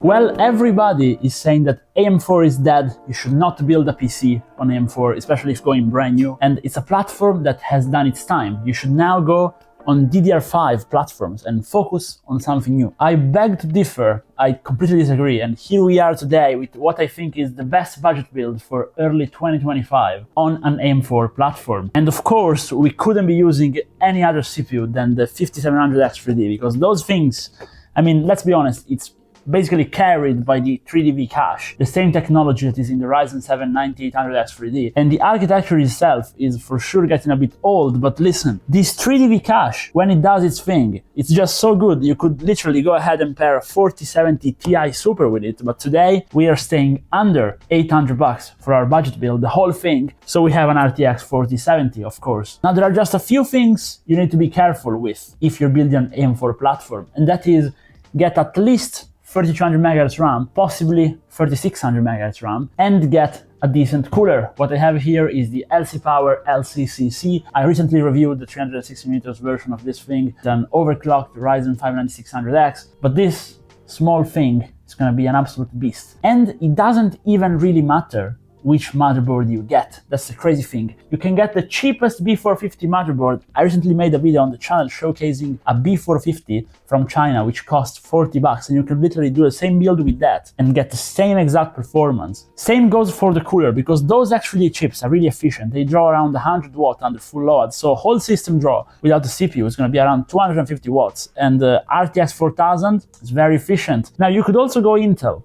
Well, everybody is saying that AM4 is dead. You should not build a PC on AM4, especially if going brand new. And it's a platform that has done its time. You should now go on DDR5 platforms and focus on something new. I beg to differ. I completely disagree. And here we are today with what I think is the best budget build for early 2025 on an AM4 platform. And of course, we couldn't be using any other CPU than the 5700X 3D because those things, I mean, let's be honest, it's basically carried by the 3DV cache, the same technology that is in the Ryzen 7 9800X 3D. And the architecture itself is for sure getting a bit old, but listen, this 3DV cache, when it does its thing, it's just so good. You could literally go ahead and pair a 4070 Ti Super with it, but today we are staying under $800 for our budget build, the whole thing. So we have an RTX 4070, of course. Now there are just a few things you need to be careful with if you're building an AM4 platform, and that is get at least 3200 MHz RAM, possibly 3600 MHz RAM, and get a decent cooler. What I have here is the LC Power LCCC. I recently reviewed the 360mm version of this thing. It's an overclocked Ryzen 5 9600X, but this small thing is gonna be an absolute beast. And it doesn't even really matter which motherboard you get. That's the crazy thing. You can get the cheapest B450 motherboard. I recently made a video on the channel showcasing a B450 from China, which costs $40, and you can literally do the same build with that and get the same exact performance. Same goes for the cooler, because those actually chips are really efficient. They draw around 100 watts under full load, so whole system draw without the CPU is going to be around 250 watts, and the RTX 4000 is very efficient. Now you could also go Intel.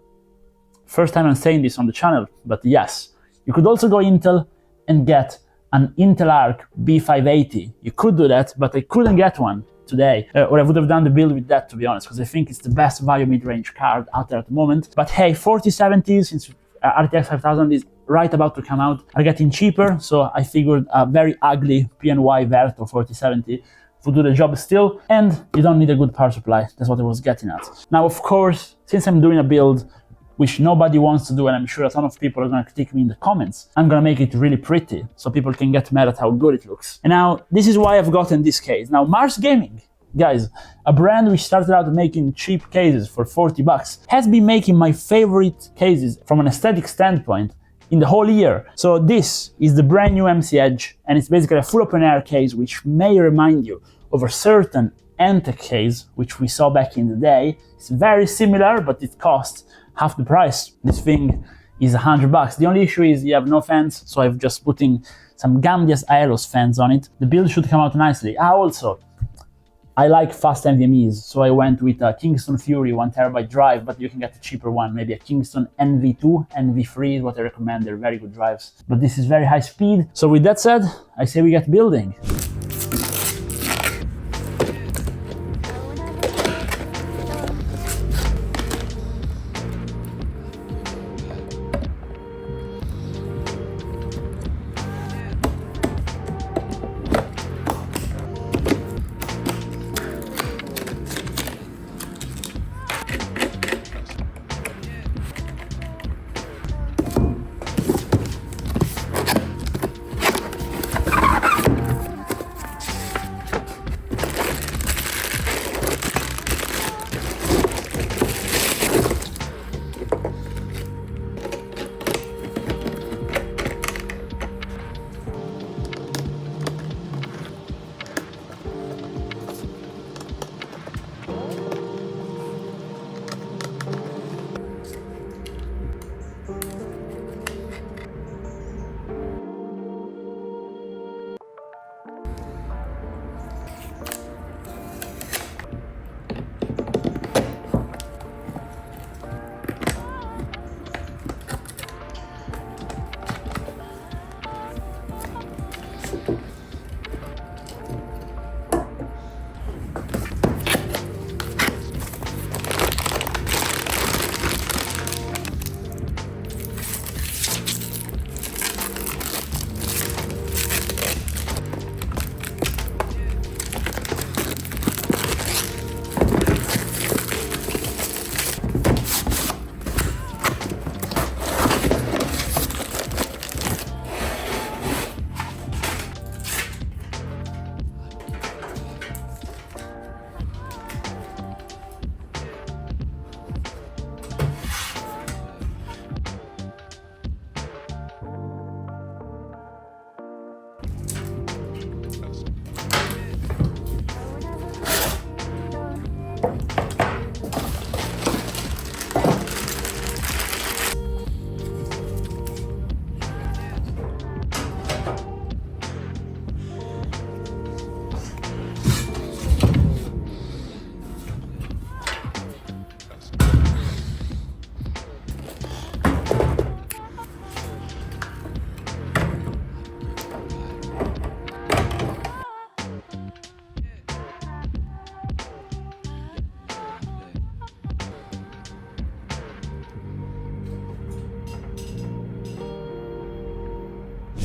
First time I'm saying this on the channel, but yes, you could also go Intel and get an Intel Arc B580. You could do that, but I couldn't get one today, or I would have done the build with that, to be honest, because I think it's the best value mid-range card out there at the moment. But hey, 4070s, since RTX 5000 is right about to come out, are getting cheaper, so I figured a very ugly PNY Verto 4070 would do the job still, and you don't need a good power supply. That's what I was getting at. Now, of course, since I'm doing a build which nobody wants to do, and I'm sure a ton of people are going to critique me in the comments, I'm going to make it really pretty so people can get mad at how good it looks. And now, this is why I've gotten this case. Now, MarsGaming, guys, a brand which started out making cheap cases for $40, has been making my favorite cases from an aesthetic standpoint in the whole year. So this is the brand new MC Edge, and it's basically a full open air case which may remind you of a certain Antec case which we saw back in the day. It's very similar, but it costs half the price. This thing is $100. The only issue is you have no fans, so I've just putting some Gambia's Aeros fans on it. The build should come out nicely. Also, I like fast NVMEs, so I went with a Kingston Fury 1TB drive, but you can get a cheaper one, maybe a Kingston NV2, NV3 is what I recommend. They're very good drives, but this is very high speed. So with that said, I say we get building.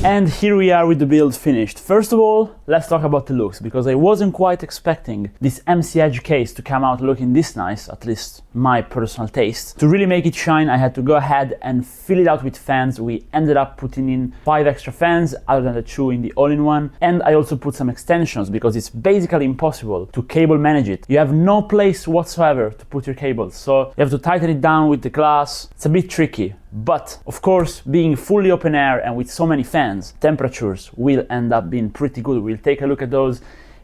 And here we are with the build finished. First of all, let's talk about the looks, because I wasn't quite expecting this MC Edge case to come out looking this nice, at least my personal taste. To really make it shine, I had to go ahead and fill it out with fans. We ended up putting in 5 extra fans other than the 2 in the all-in-one, and I also put some extensions because it's basically impossible to cable manage it. You have no place whatsoever to put your cables, so you have to tighten it down with the glass. It's a bit tricky. But of course, being fully open air and with so many fans, temperatures will end up being pretty good. We'll take a look at those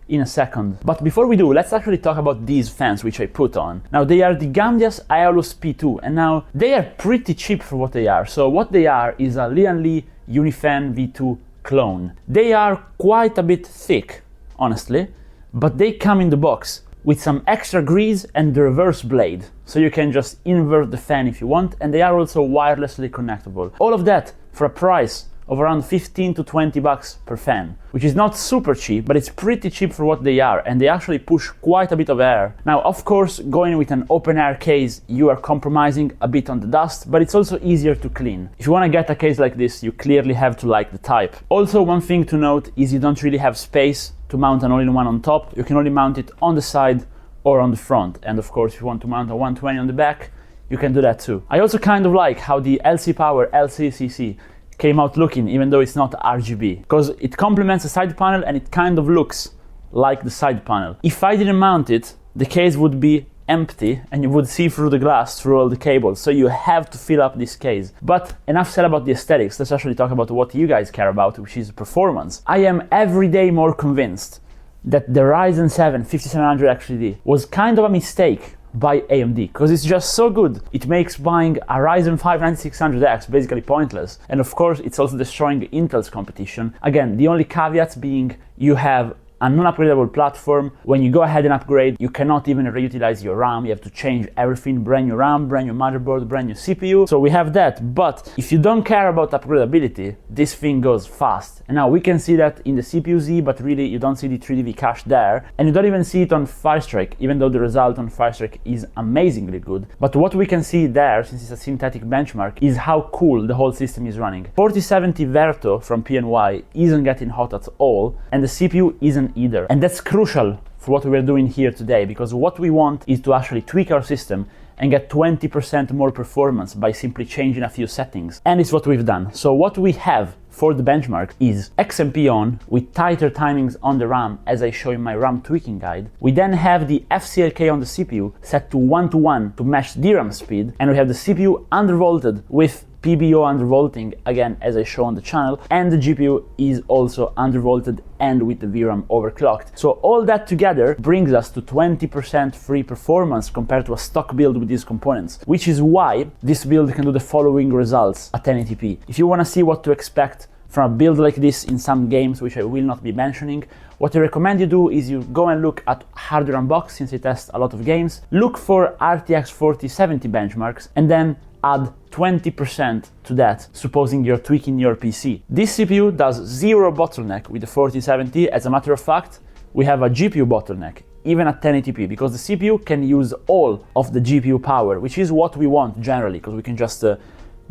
in a second. But before we do, let's actually talk about these fans which I put on. Now, they are the Gamdias Aeolus P2, and now they are pretty cheap for what they are. So what they are is a Li & Li Unifan V2 clone. They are quite a bit thick, honestly, but they come in the box with some extra grease and the reverse blade, so you can just invert the fan if you want, and they are also wirelessly connectable. All of that for a price of around 15 to 20 bucks per fan, which is not super cheap, but it's pretty cheap for what they are, and they actually push quite a bit of air. Now, of course, going with an open air case, you are compromising a bit on the dust, but it's also easier to clean. If you want to get a case like this, you clearly have to like the type. Also, one thing to note is you don't really have space to mount an all-in-one on top. You can only mount it on the side or on the front, and of course if you want to mount a 120 on the back, you can do that too. I also kind of like how the LC Power LCCC came out looking, even though it's not RGB, because it complements the side panel and it kind of looks like the side panel. If I didn't mount it, the case would be empty and you would see through the glass through all the cables, so you have to fill up this case. But enough said about the aesthetics. Let's actually talk about what you guys care about, which is performance. I am every day more convinced that the Ryzen 7 5700 XTD was kind of a mistake by AMD, because it's just so good. It makes buying a Ryzen 5 9600X basically pointless, and of course it's also destroying Intel's competition. Again, the only caveats being you have a non-upgradable platform. When you go ahead and upgrade, you cannot even reutilize your RAM. You have to change everything, brand new RAM, brand new motherboard, brand new CPU. So we have that, but if you don't care about upgradability, this thing goes fast. And now we can see that in the CPU-Z, but really you don't see the 3dV cache there, and you don't even see it on Firestrike, even though the result on Firestrike is amazingly good. But what we can see there, since it's a synthetic benchmark, is how cool the whole system is running. 4070 Verto from PNY isn't getting hot at all, and the CPU isn't either. And that's crucial for what we're doing here today, because what we want is to actually tweak our system and get 20% more performance by simply changing a few settings. And it's what we've done. So what we have for the benchmark is XMP on with tighter timings on the RAM, as I show in my RAM tweaking guide. We then have the FCLK on the CPU set to 1:1 to match DRAM speed, and we have the CPU undervolted with PBO undervolting, again, as I show on the channel, and the GPU is also undervolted and with the VRAM overclocked. So all that together brings us to 20% free performance compared to a stock build with these components, which is why this build can do the following results at 1080p. If you want to see what to expect from a build like this in some games, which I will not be mentioning, what I recommend you do is you go and look at Hardware Unboxed, since I test a lot of games, look for RTX 4070 benchmarks, and then add 20% to that, supposing you're tweaking your PC. This CPU does zero bottleneck with the 4070. As a matter of fact, we have a GPU bottleneck, even at 1080p, because the CPU can use all of the GPU power, which is what we want generally, because we can just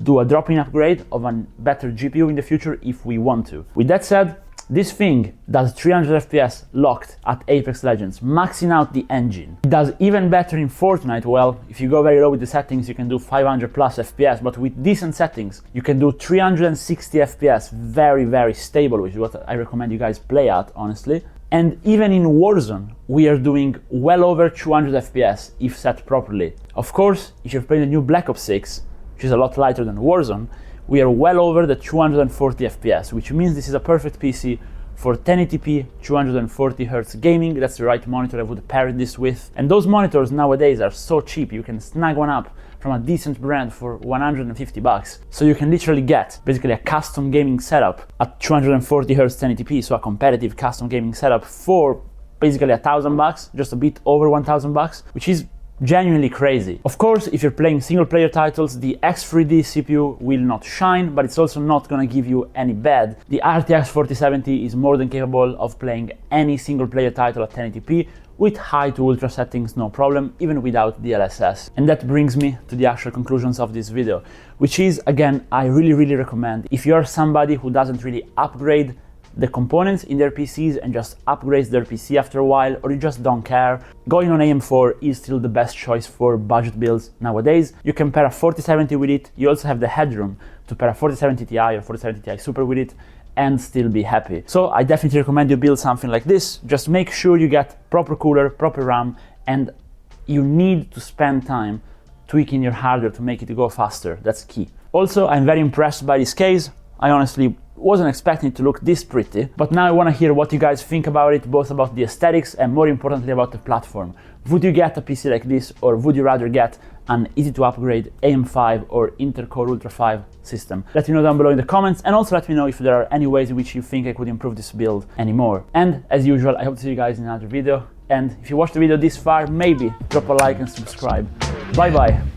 do a drop-in upgrade of a better GPU in the future if we want to. With that said, this thing does 300 FPS locked at Apex Legends, maxing out the engine. It does even better in Fortnite. Well, if you go very low with the settings, you can do 500 plus FPS, but with decent settings, you can do 360 FPS, very, very stable, which is what I recommend you guys play at, honestly. And even in Warzone, we are doing well over 200 FPS if set properly. Of course, if you're playing the new Black Ops 6, which is a lot lighter than Warzone, we are well over the 240 FPS, which means this is a perfect PC for 1080p 240Hz gaming. That's the right monitor I would pair this with. And those monitors nowadays are so cheap, you can snag one up from a decent brand for 150 bucks. So you can literally get basically a custom gaming setup at 240Hz 1080p, so a competitive custom gaming setup for basically $1,000, just a bit over $1,000, which is genuinely crazy. Of course, if you're playing single player titles, the X3D CPU will not shine, but it's also not gonna give you any bad. The RTX 4070 is more than capable of playing any single player title at 1080p with high to ultra settings, no problem, even without DLSS. And that brings me to the actual conclusions of this video, which is, again, I really recommend if you're somebody who doesn't really upgrade the components in their PCs and just upgrades their PC after a while, or you just don't care, going on AM4 is still the best choice for budget builds nowadays. You can pair a 4070 with it, you also have the headroom to pair a 4070 Ti or 4070 Ti Super with it, and still be happy. So I definitely recommend you build something like this. Just make sure you get proper cooler, proper RAM, and you need to spend time tweaking your hardware to make it go faster. That's key. Also, I'm very impressed by this case. I honestly wasn't expecting it to look this pretty, but now I want to hear what you guys think about it, both about the aesthetics and more importantly about the platform. Would you get a PC like this, or would you rather get an easy to upgrade AM5 or Intel Core Ultra 5 system? Let me know down below in the comments, and also let me know if there are any ways in which you think I could improve this build anymore. And as usual, I hope to see you guys in another video, and if you watched the video this far, maybe drop a like and subscribe. Bye bye.